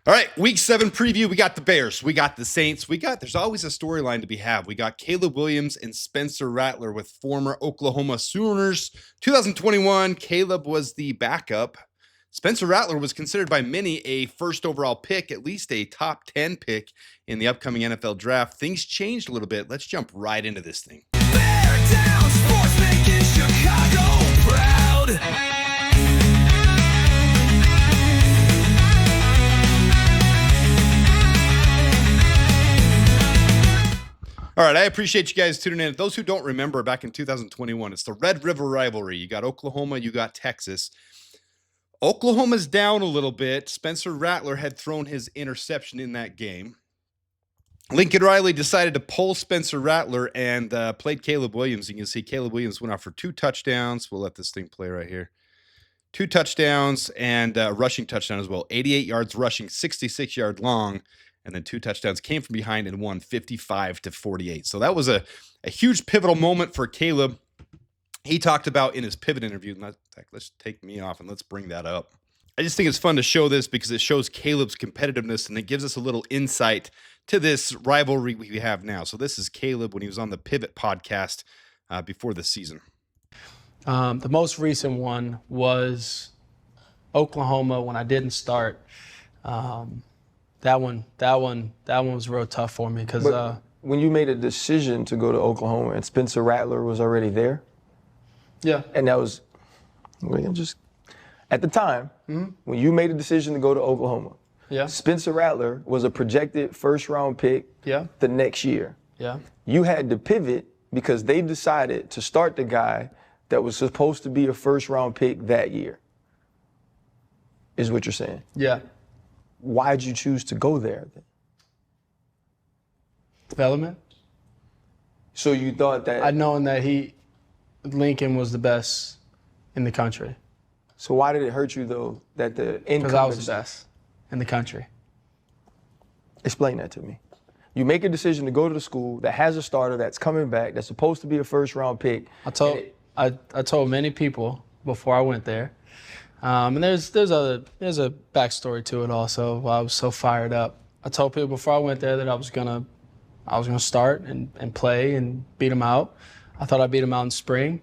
All right, week 7 preview. We got the Bears. We got the Saints. There's always a storyline to be had. We got Caleb Williams and Spencer Rattler with former Oklahoma Sooners. 2021, Caleb was the backup. Spencer Rattler was considered by many a first overall pick, at least a top 10 pick in the upcoming NFL draft. Things changed a little bit. Let's jump right into this thing. Bear down, sports making Chicago proud. All right, I appreciate you guys tuning in. Those who don't remember, back in 2021, it's the Red River rivalry. You got Oklahoma, you got Texas. Oklahoma's down a little bit. Spencer Rattler had thrown his interception in that game. Lincoln Riley decided to pull Spencer Rattler and played Caleb Williams. You can see Caleb Williams went off for 2 touchdowns. We'll let this thing play right here. 2 touchdowns and rushing touchdown as well. 88 yards rushing, 66 yard long. And then 2 touchdowns, came from behind and won 55-48. So that was a huge pivotal moment for Caleb. He talked about in his pivot interview, let's take me off and let's bring that up. I just think it's fun to show this because it shows Caleb's competitiveness and it gives us a little insight to this rivalry we have now. So this is Caleb when he was on the Pivot podcast before the season. The most recent one was Oklahoma when I didn't start. That one was real tough for me because when you made a decision to go to Oklahoma and Spencer Rattler was already there. Yeah. And that was just at the time when you made a decision to go to Oklahoma. Yeah. Spencer Rattler was a projected first-round pick. Yeah. The next year. Yeah. You had to pivot because they decided to start the guy that was supposed to be a first-round pick that year. Is what you're saying? Yeah. Why'd you choose to go there then? Development. So you thought that... I'd known that Lincoln was the best in the country. So why did it hurt you, though, that the incumbent... Because I was the best in the country. Explain that to me. You make a decision to go to the school that has a starter that's coming back, that's supposed to be a first-round pick. I told many people before I went there, and there's a backstory to it also. Why I was so fired up. I told people before I went there that I was gonna start and play and beat him out. I thought I'd beat him out in spring,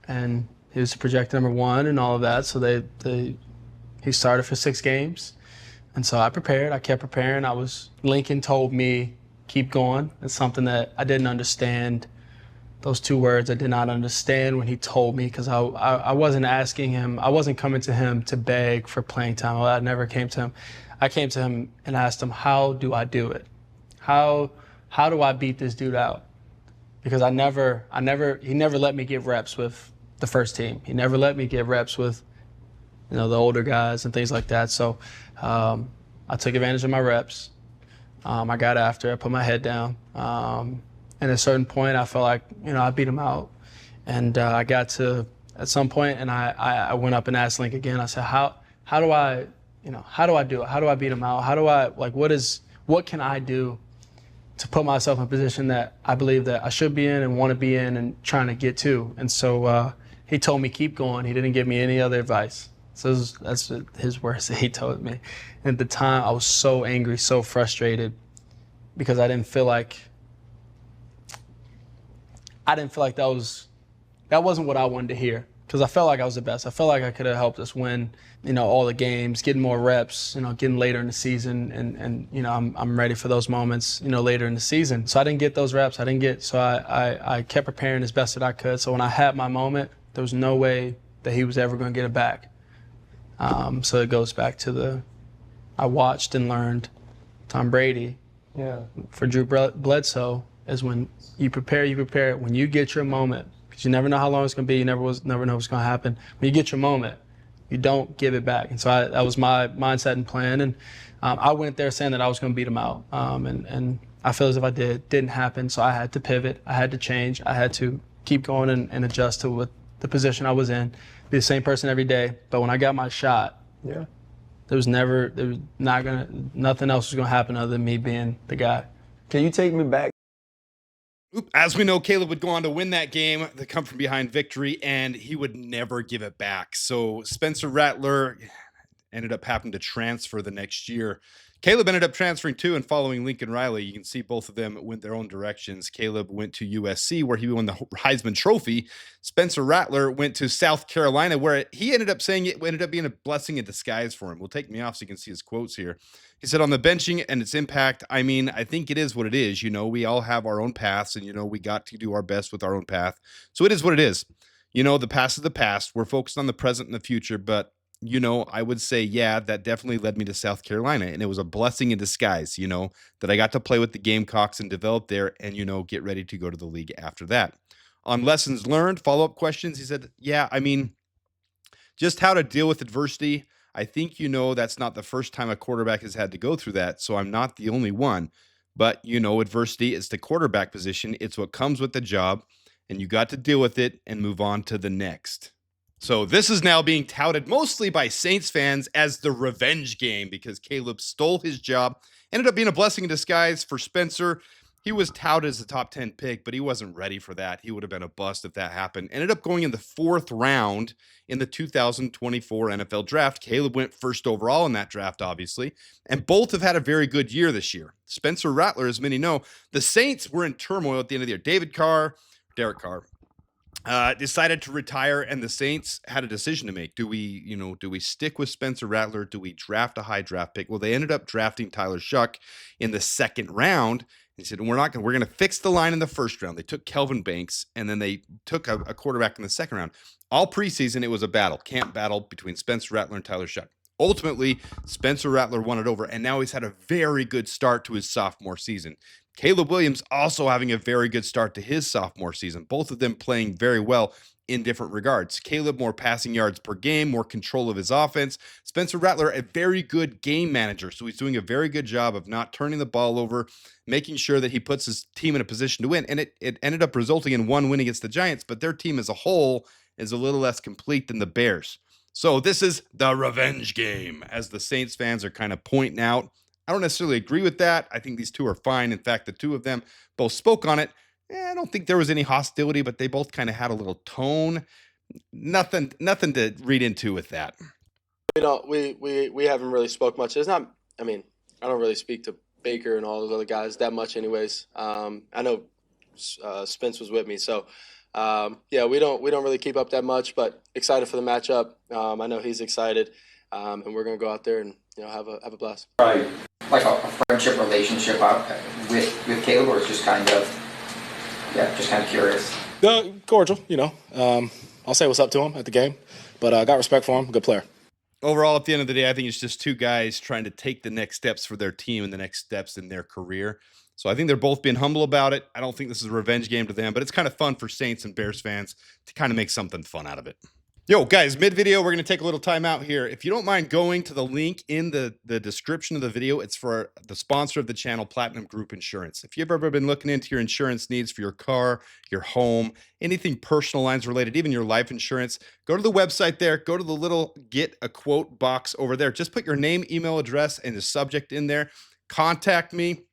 and he was projected #1 and all of that. So he started for 6 games, and so I prepared. I kept preparing. Lincoln told me keep going. It's something that I didn't understand. Those 2 words I did not understand when he told me because I wasn't asking him. I wasn't coming to him to beg for playing time. I never came to him. I came to him and asked him, how do I do it? How do I beat this dude out? Because he never let me get reps with the first team. He never let me get reps with, the older guys and things like that. So I took advantage of my reps. I got after it, I put my head down. And at a certain point, I felt like, I beat him out. And I got to, at some point, and I went up and asked Link again. I said, how do I do it? How do I beat him out? How do I, what can I do to put myself in a position that I believe that I should be in and want to be in and trying to get to? And so he told me, keep going. He didn't give me any other advice. So that's his words that he told me. And at the time, I was so angry, so frustrated because I didn't feel like that wasn't what I wanted to hear because I felt like I was the best. I felt like I could have helped us win, all the games, getting more reps, getting later in the season, and I'm ready for those moments, later in the season. So I didn't get those reps. So I kept preparing as best that I could. So when I had my moment, there was no way that he was ever going to get it back. So it goes back to I watched and learned Tom Brady. Yeah. For Drew Bledsoe is when you prepare. When you get your moment, because you never know how long it's going to be. You never know what's going to happen. When you get your moment, you don't give it back. And so that was my mindset and plan. And I went there saying that I was going to beat him out. And I feel as if I didn't happen. So I had to pivot. I had to change. I had to keep going and adjust to what the position I was in. Be the same person every day. But when I got my shot, yeah, nothing else was going to happen other than me being the guy. Can you take me back? As we know, Caleb would go on to win that game, the come from behind victory, and he would never give it back. So Spencer Rattler, ended up having to transfer the next year. Caleb ended up transferring too and following Lincoln Riley. You can see both of them went their own directions. Caleb went to USC, where he won the Heisman Trophy. Spencer Rattler went to South Carolina, where he ended up saying it ended up being a blessing in disguise for him. We'll take me off so you can see his quotes here. He said, on the benching and its impact, I mean, I think it is what it is. You know, we all have our own paths, and, you know, we got to do our best with our own path. So it is what it is. You know, the past is the past. We're focused on the present and the future, but you know, I would say, yeah, that definitely led me to South Carolina. And it was a blessing in disguise, you know, that I got to play with the Gamecocks and develop there and, you know, get ready to go to the league after that. On lessons learned, follow-up questions, he said, yeah, I mean, just how to deal with adversity. I think, you know, that's not the first time a quarterback has had to go through that. So I'm not the only one. But, you know, adversity is the quarterback position. It's what comes with the job. And you got to deal with it and move on to the next. So this is now being touted mostly by Saints fans as the revenge game because Caleb stole his job. Ended up being a blessing in disguise for Spencer. He was touted as a top 10 pick, but he wasn't ready for that. He would have been a bust if that happened. Ended up going in the 4th round in the 2024 NFL draft. Caleb went first overall in that draft, obviously. And both have had a very good year this year. Spencer Rattler, as many know, the Saints were in turmoil at the end of the year. Derek Carr, decided to retire, and the Saints had a decision to make. Do we stick with Spencer Rattler? Do we draft a high draft pick? Well, they ended up drafting Tyler Shuck in the 2nd round. They said, we're going to fix the line in the 1st round. They took Kelvin Banks, and then they took a quarterback in the 2nd round. All preseason, it was a camp battle between Spencer Rattler and Tyler Shuck. Ultimately, Spencer Rattler won it over, and now he's had a very good start to his sophomore season. Caleb Williams also having a very good start to his sophomore season. Both of them playing very well in different regards. Caleb, more passing yards per game, more control of his offense. Spencer Rattler, a very good game manager. So he's doing a very good job of not turning the ball over, making sure that he puts his team in a position to win. And it ended up resulting in one win against the Giants, but their team as a whole is a little less complete than the Bears. So this is the revenge game, as the Saints fans are kind of pointing out. I don't necessarily agree with that. I think these two are fine. In fact, the two of them both spoke on it. I don't think there was any hostility, but they both kind of had a little tone. Nothing to read into with that. We haven't really spoke much. It's not. I mean, I don't really speak to Baker and all those other guys that much, anyways. I know Spence was with me, so yeah, we don't really keep up that much. But excited for the matchup. I know he's excited, and we're gonna go out there and have a blast. Right, like a friendship relationship with Caleb, or it's just kind of curious. Cordial, I'll say what's up to him at the game, but I got respect for him. Good player. Overall, at the end of the day, I think it's just two guys trying to take the next steps for their team and the next steps in their career. So I think they're both being humble about it. I don't think this is a revenge game to them, but it's kind of fun for Saints and Bears fans to kind of make something fun out of it. Yo, guys, mid-video, we're going to take a little time out here. If you don't mind going to the link in the description of the video, it's for the sponsor of the channel, Platinum Group Insurance. If you've ever been looking into your insurance needs for your car, your home, anything personal lines related, even your life insurance, go to the website there. Go to the little get a quote box over there. Just put your name, email address, and the subject in there. Contact me,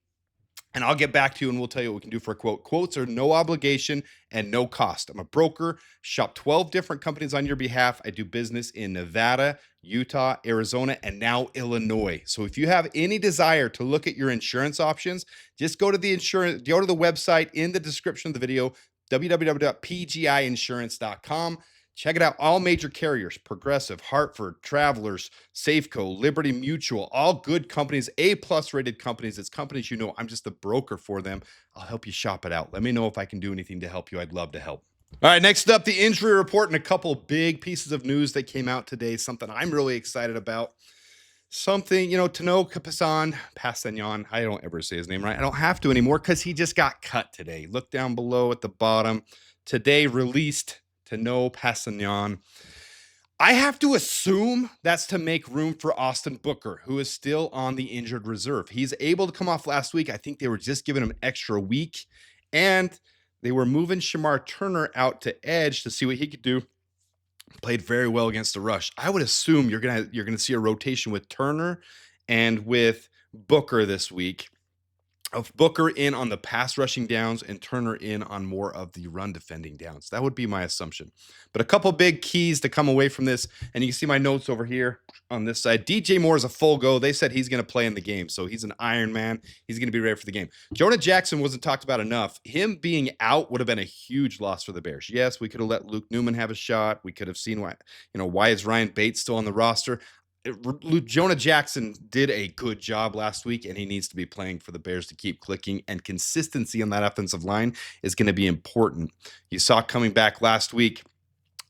and I'll get back to you, and we'll tell you what we can do for a quote. Quotes are no obligation and no cost. I'm a broker, shop 12 different companies on your behalf. I do business in Nevada, Utah, Arizona, and now Illinois. So if you have any desire to look at your insurance options, just go to the website in the description of the video, www.pgiinsurance.com. Check it out. All major carriers, Progressive, Hartford, Travelers, Safeco, Liberty Mutual, all good companies, A-plus rated companies. It's companies I'm just the broker for them. I'll help you shop it out. Let me know if I can do anything to help you. I'd love to help. All right, next up, the injury report and a couple big pieces of news that came out today. Something I'm really excited about. Something, Tano Passanyan, I don't ever say his name right. I don't have to anymore because he just got cut today. Look down below at the bottom. Today released Tano Passanyan. I have to assume that's to make room for Austin Booker, who is still on the injured reserve. He's able to come off last week. I think they were just giving him an extra week, and they were moving Shamar Turner out to edge to see what he could do. Played very well against the rush. I would assume you're gonna see a rotation with Turner and with Booker this week. of Booker in on the pass rushing downs and Turner in on more of the run defending downs. That would be my assumption. But a couple big keys to come away from this, and you can see my notes over here on this side. DJ Moore is a full go. They said he's going to play in the game, so he's an Iron Man. He's going to be ready for the game. Jonah Jackson wasn't talked about enough. Him being out would have been a huge loss for the Bears. Yes, we could have let Luke Newman have a shot. We could have seen why is Ryan Bates still on the roster. Jonah Jackson did a good job last week, and he needs to be playing for the Bears to keep clicking, and consistency on that offensive line is going to be important. You saw coming back last week,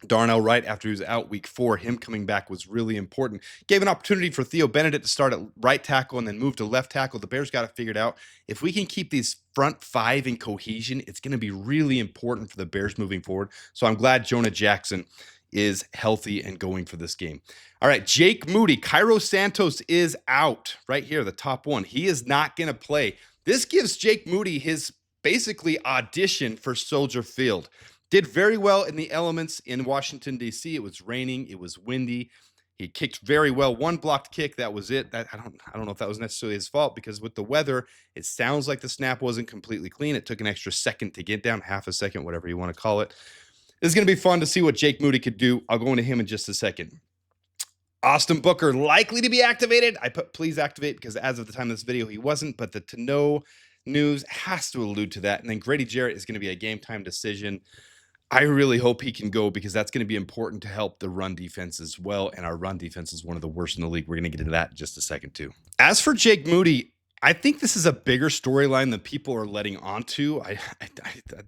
Darnell Wright, after he was out week 4, him coming back was really important. Gave an opportunity for Theo Benedict to start at right tackle and then move to left tackle. The Bears got it figured out. If we can keep these front 5 in cohesion, it's going to be really important for the Bears moving forward. So I'm glad Jonah Jackson is healthy and going for this game. All right, Jake Moody. Cairo Santos is out right here, the top one. He is not going to play. This gives Jake Moody his basically audition for Soldier Field. Did very well in the elements in Washington, D.C. It was raining. It was windy. He kicked very well. One blocked kick. That was it. I don't know if that was necessarily his fault, because with the weather, it sounds like the snap wasn't completely clean. It took an extra second to get down, half a second, whatever you want to call it. This is going to be fun to see what Jake Moody could do. I'll go into him in just a second. Austin Booker likely to be activated. I put please activate because as of the time of this video, he wasn't, but the to know news has to allude to that. And then Grady Jarrett is going to be a game time decision. I really hope he can go, because that's going to be important to help the run defense as well. And our run defense is one of the worst in the league. We're going to get into that in just a second too. As for Jake Moody, I think this is a bigger storyline than people are letting onto.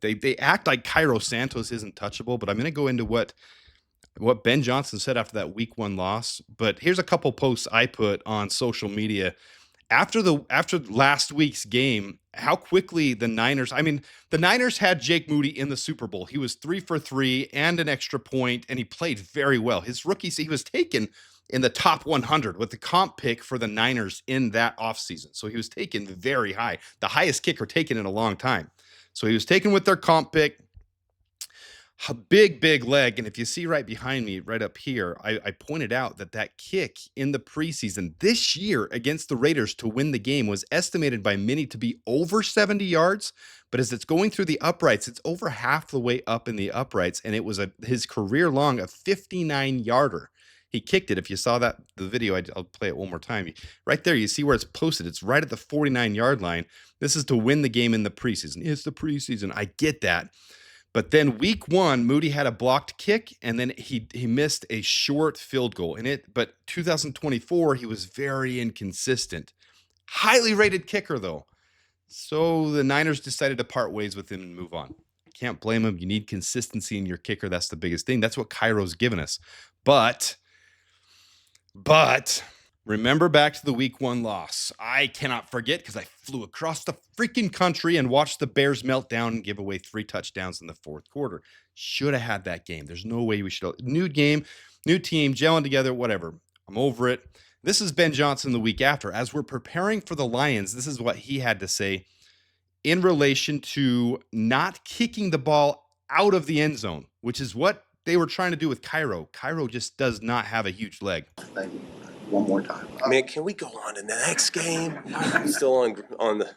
They act like Cairo Santos isn't touchable, but I'm going to go into what Ben Johnson said after that week 1 loss. But here's a couple posts I put on social media after last week's game, how quickly the Niners had Jake Moody in the Super Bowl. He was 3 for 3 and an extra point, and he played very well. His rookie, he was taken in the top 100 with the comp pick for the Niners in that offseason. So he was taken very high, the highest kicker taken in a long time. So he was taken with their comp pick. A big leg. And if you see right behind me, right up here, I pointed out that kick in the preseason this year against the Raiders to win the game was estimated by many to be over 70 yards. But as it's going through the uprights, it's over half the way up in the uprights. And it was his career long, a 59-yarder. He kicked it. If you saw the video, I'll play it one more time. Right there, you see where it's posted. It's right at the 49-yard line. This is to win the game in the preseason. It's the preseason. I get that. But then week 1, Moody had a blocked kick, and then he missed a short field goal in it. But 2024, he was very inconsistent. Highly rated kicker, though. So the Niners decided to part ways with him and move on. Can't blame him. You need consistency in your kicker. That's the biggest thing. That's what Cairo's given us. But remember back to the week 1 loss. I cannot forget, because I flew across the freaking country and watched the Bears melt down and give away 3 touchdowns in the 4th quarter. Should have had that game. There's no way we should have. New game, new team, gelling together, whatever. I'm over it. This is Ben Johnson the week after. As we're preparing for the Lions, this is what he had to say in relation to not kicking the ball out of the end zone, which is what they were trying to do with Cairo. Cairo just does not have a huge leg. Thank you. One more time. Man, can we go on to the next game? I'm still on the.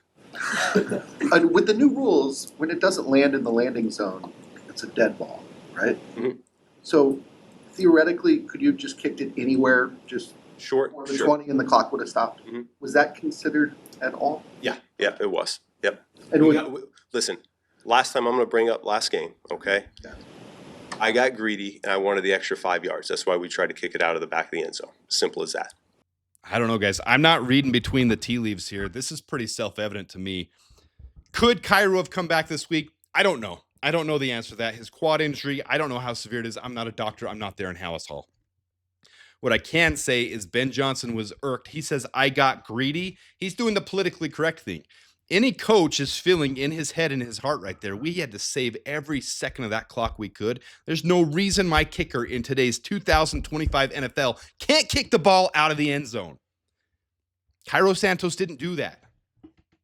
With the new rules, when it doesn't land in the landing zone, it's a dead ball, right? Mm-hmm. So theoretically, could you have just kicked it anywhere, just Short. more than 20, and the clock would have stopped? Mm-hmm. Was that considered at all? Yeah, it was. Yep. And Listen, last time I'm going to bring up last game, okay? Yeah. I got greedy and I wanted the extra 5 yards. That's why we tried to kick it out of the back of the end zone. Simple as that. I don't know, guys. I'm not reading between the tea leaves here. This is pretty self-evident to me. Could Cairo have come back this week? I don't know. I don't know the answer to that. His quad injury, I don't know how severe it is. I'm not a doctor. I'm not there in Hallis Hall. What I can say is Ben Johnson was irked. He says, I got greedy. He's doing the politically correct thing. Any coach is feeling in his head and his heart right there. We had to save every second of that clock we could. There's no reason my kicker in today's 2025 NFL can't kick the ball out of the end zone. Cairo Santos didn't do that.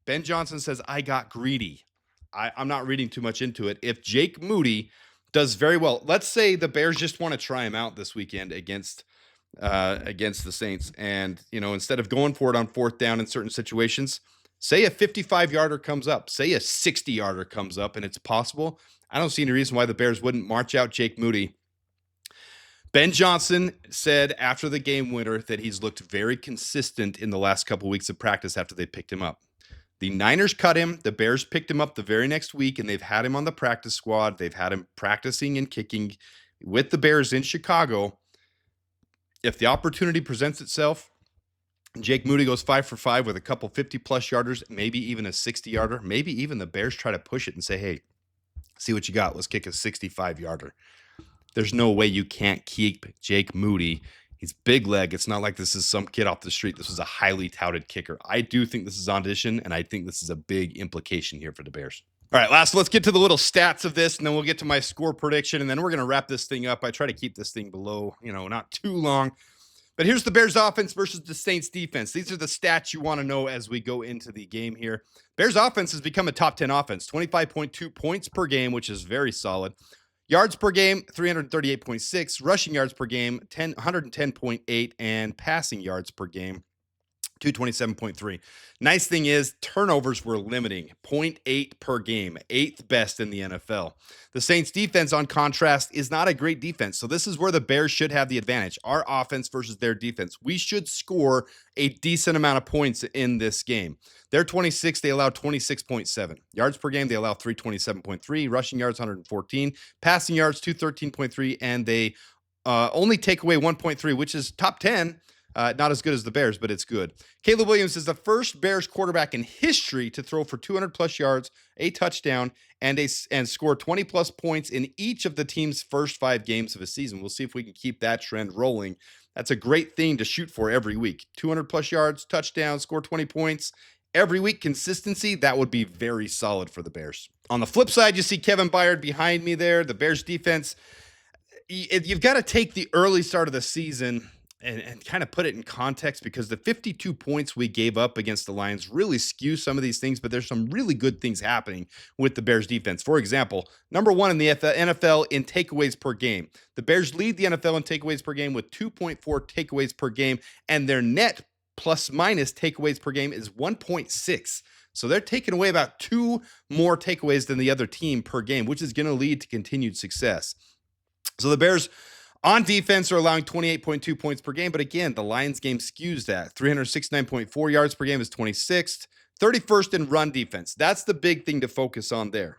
Ben Johnson says, I got greedy. I'm not reading too much into it. If Jake Moody does very well, let's say the Bears just want to try him out this weekend against the Saints. And, instead of going for it on 4th down in certain situations, Say a 55-yarder comes up, say a 60-yarder comes up, and it's possible. I don't see any reason why the Bears wouldn't march out Jake Moody. Ben Johnson said after the game winner that he's looked very consistent in the last couple weeks of practice after they picked him up. The Niners cut him. The Bears picked him up the very next week, and they've had him on the practice squad. They've had him practicing and kicking with the Bears in Chicago. If the opportunity presents itself, Jake Moody goes 5 for 5 with a couple 50-plus yarders, maybe even a 60-yarder. Maybe even the Bears try to push it and say, hey, see what you got. Let's kick a 65-yarder. There's no way you can't keep Jake Moody. He's big leg. It's not like this is some kid off the street. This was a highly touted kicker. I do think this is audition, and I think this is a big implication here for the Bears. All right, let's get to the little stats of this, and then we'll get to my score prediction, and then we're going to wrap this thing up. I try to keep this thing below, not too long. But here's the Bears offense versus the Saints defense. These are the stats you want to know as we go into the game here. Bears offense has become a top 10 offense, 25.2 points per game, which is very solid. Yards per game, 338.6. Rushing yards per game, 110.8. And passing yards per game, 227.3. Nice thing is turnovers were limiting, 0.8 per game, 8th best in the NFL. The Saints defense, on contrast, is not a great defense. So this is where the Bears should have the advantage. Our offense versus their defense. We should score a decent amount of points in this game. They're 26. They allow 26.7. Yards per game, they allow 327.3. Rushing yards, 114. Passing yards, 213.3. And they only take away 1.3, which is top 10. Not as good as the Bears, but it's good. Caleb Williams is the first Bears quarterback in history to throw for 200-plus yards, a touchdown, and score 20-plus points in each of the team's first 5 games of a season. We'll see if we can keep that trend rolling. That's a great thing to shoot for every week. 200-plus yards, touchdown, score 20 points. Every week, consistency, that would be very solid for the Bears. On the flip side, you see Kevin Byard behind me there. The Bears defense, you've got to take the early start of the season and kind of put it in context, because the 52 points we gave up against the Lions really skew some of these things, but there's some really good things happening with the Bears defense. For example, number 1 in the NFL in takeaways per game. The Bears lead the NFL in takeaways per game with 2.4 takeaways per game, and their net plus minus takeaways per game is 1.6. So they're taking away about 2 more takeaways than the other team per game, which is going to lead to continued success. So the Bears on defense are allowing 28.2 points per game, but again, the Lions game skews that. 369.4 yards per game is 26th. 31st in run defense. That's the big thing to focus on there.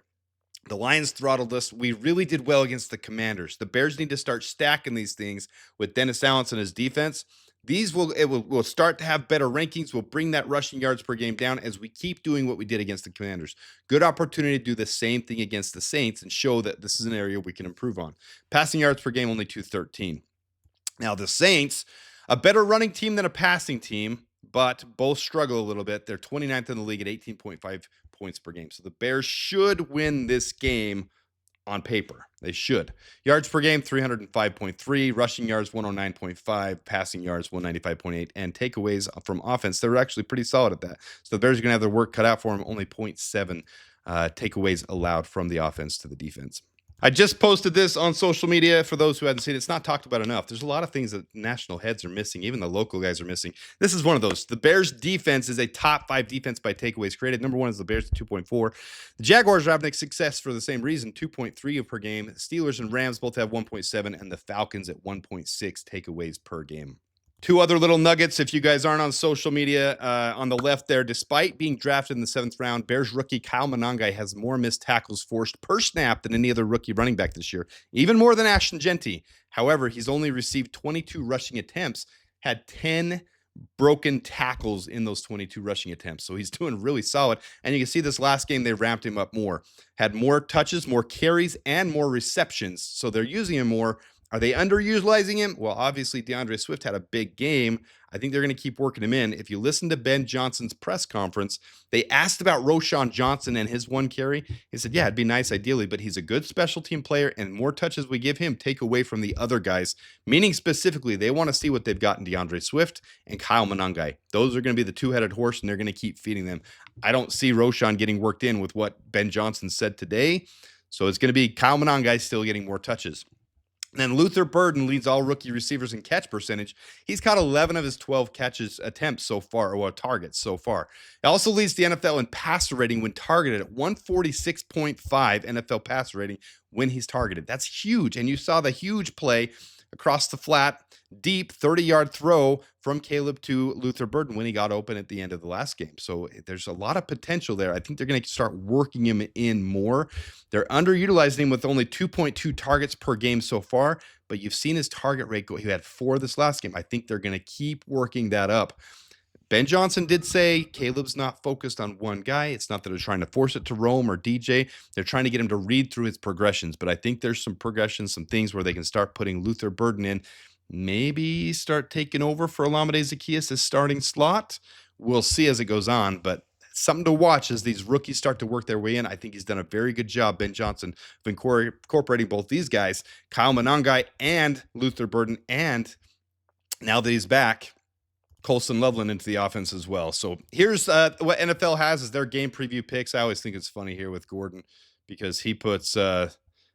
The Lions throttled us. We really did well against the Commanders. The Bears need to start stacking these things with Dennis Allen and his defense. We'll start to have better rankings. We'll bring that rushing yards per game down as we keep doing what we did against the Commanders. Good opportunity to do the same thing against the Saints and show that this is an area we can improve on. Passing yards per game, only 213. Now, the Saints, a better running team than a passing team, but both struggle a little bit. They're 29th in the league at 18.5 points per game. So the Bears should win this game on paper. They should. Yards per game, 305.3. Rushing yards, 109.5. Passing yards, 195.8. And takeaways from offense, they're actually pretty solid at that. So the Bears are going to have their work cut out for them. Only 0.7 takeaways allowed from the offense to the defense. I just posted this on social media. For those who hadn't seen it, it's not talked about enough. There's a lot of things that national heads are missing. Even the local guys are missing. This is one of those. The Bears defense is a top 5 defense by takeaways created. Number 1 is the Bears at 2.4. The Jaguars are having success for the same reason, 2.3 per game. The Steelers and Rams both have 1.7, and the Falcons at 1.6 takeaways per game. 2 other little nuggets, if you guys aren't on social media, on the left there, despite being drafted in the 7th round, Bears rookie Kyle Monangai has more missed tackles forced per snap than any other rookie running back this year, even more than Ashton Genty. However, he's only received 22 rushing attempts, had 10 broken tackles in those 22 rushing attempts. So he's doing really solid. And you can see this last game, they ramped him up more. Had more touches, more carries, and more receptions. So they're using him more. Are they underutilizing him? Well, obviously, DeAndre Swift had a big game. I think they're going to keep working him in. If you listen to Ben Johnson's press conference, they asked about Roschon Johnson and his 1 carry. He said, yeah, it'd be nice ideally, but he's a good special team player, and more touches we give him take away from the other guys, meaning specifically they want to see what they've got in DeAndre Swift and Kyle Monangai. Those are going to be the 2-headed horse, and they're going to keep feeding them. I don't see Roschon getting worked in with what Ben Johnson said today, so it's going to be Kyle Monangai still getting more touches. And then Luther Burden leads all rookie receivers in catch percentage. He's caught 11 of his 12 catches attempts so far, or targets so far. He also leads the NFL in passer rating when targeted at 146.5 NFL passer rating when he's targeted. That's huge. And you saw the huge play across the flat, deep 30-yard throw from Caleb to Luther Burden when he got open at the end of the last game. So there's a lot of potential there. I think they're going to start working him in more. They're underutilizing him with only 2.2 targets per game so far, but you've seen his target rate go. He had 4 this last game. I think they're going to keep working that up. Ben Johnson did say Caleb's not focused on one guy. It's not that they're trying to force it to Rome or DJ. They're trying to get him to read through his progressions. But I think there's some progressions, some things where they can start putting Luther Burden in. Maybe start taking over for Olamide Zaccheaus' starting slot. We'll see as it goes on, but something to watch as these rookies start to work their way in. I think he's done a very good job, Ben Johnson, of incorporating both these guys, Kyle Monangai and Luther Burden, and now that he's back, Colson Loveland into the offense as well. So here's what NFL has as their game preview picks. I always think it's funny here with Gordon because he puts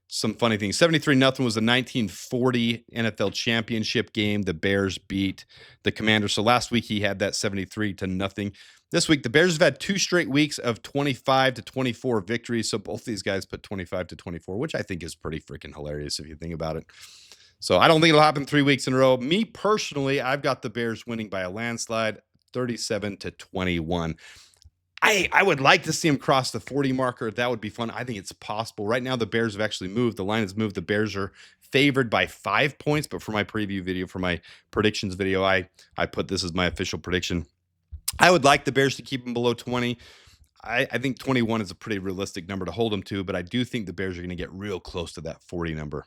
some funny things. 73-0 was the 1940 NFL championship game. The Bears beat the Commanders. So last week he had that 73-0. This week, the Bears have had 2 straight weeks of 25-24 victories. So both these guys put 25-24, which I think is pretty freaking hilarious if you think about it. So I don't think it'll happen 3 weeks in a row. Me personally, I've got the Bears winning by a landslide, 37-21. I would like to see them cross the 40 marker. That would be fun. I think it's possible. Right now, the Bears have actually moved. The line has moved. The Bears are favored by 5 points. But for my preview video, for my predictions video, I put this as my official prediction. I would like the Bears to keep them below 20. I think 21 is a pretty realistic number to hold them to. But I do think the Bears are going to get real close to that 40 number.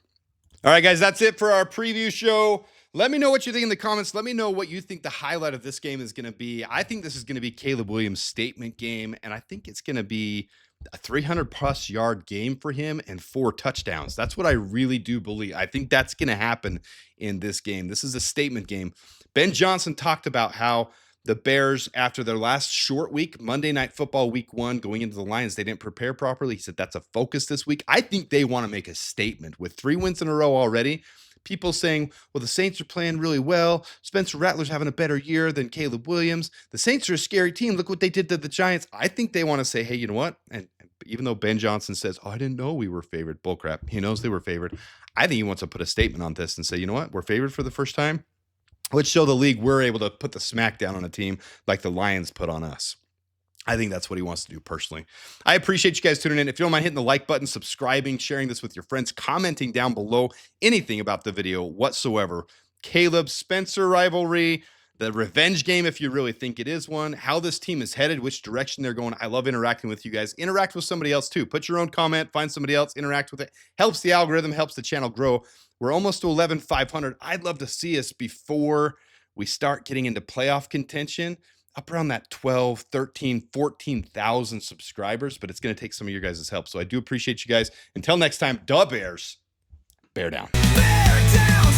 All right, guys, that's it for our preview show. Let me know what you think in the comments. Let me know what you think the highlight of this game is going to be. I think this is going to be Caleb Williams' statement game, and I think it's going to be a 300-plus yard game for him and 4 touchdowns. That's what I really do believe. I think that's going to happen in this game. This is a statement game. Ben Johnson talked about how the Bears, after their last short week, Monday Night Football week 1, going into the Lions, they didn't prepare properly. He said that's a focus this week. I think they want to make a statement with 3 wins in a row already. People saying, well, the Saints are playing really well. Spencer Rattler's having a better year than Caleb Williams. The Saints are a scary team. Look what they did to the Giants. I think they want to say, hey, you know what? And even though Ben Johnson says, oh, I didn't know we were favored. Bullcrap. He knows they were favored. I think he wants to put a statement on this and say, you know what? We're favored for the first time. Let's show the league we're able to put the smack down on a team like the Lions put on us. I think that's what he wants to do personally. I appreciate you guys tuning in. If you don't mind hitting the like button, subscribing, sharing this with your friends, commenting down below anything about the video whatsoever. Caleb Spencer rivalry, the revenge game, if you really think it is one, how this team is headed, which direction they're going. I love interacting with you guys. Interact with somebody else too. Put your own comment, find somebody else, interact with it. Helps the algorithm, helps the channel grow. We're almost to 11,500. I'd love to see us before we start getting into playoff contention, up around that 12, 13, 14,000 subscribers, but it's going to take some of your guys' help. So I do appreciate you guys. Until next time, da Bears, bear down. Bear down.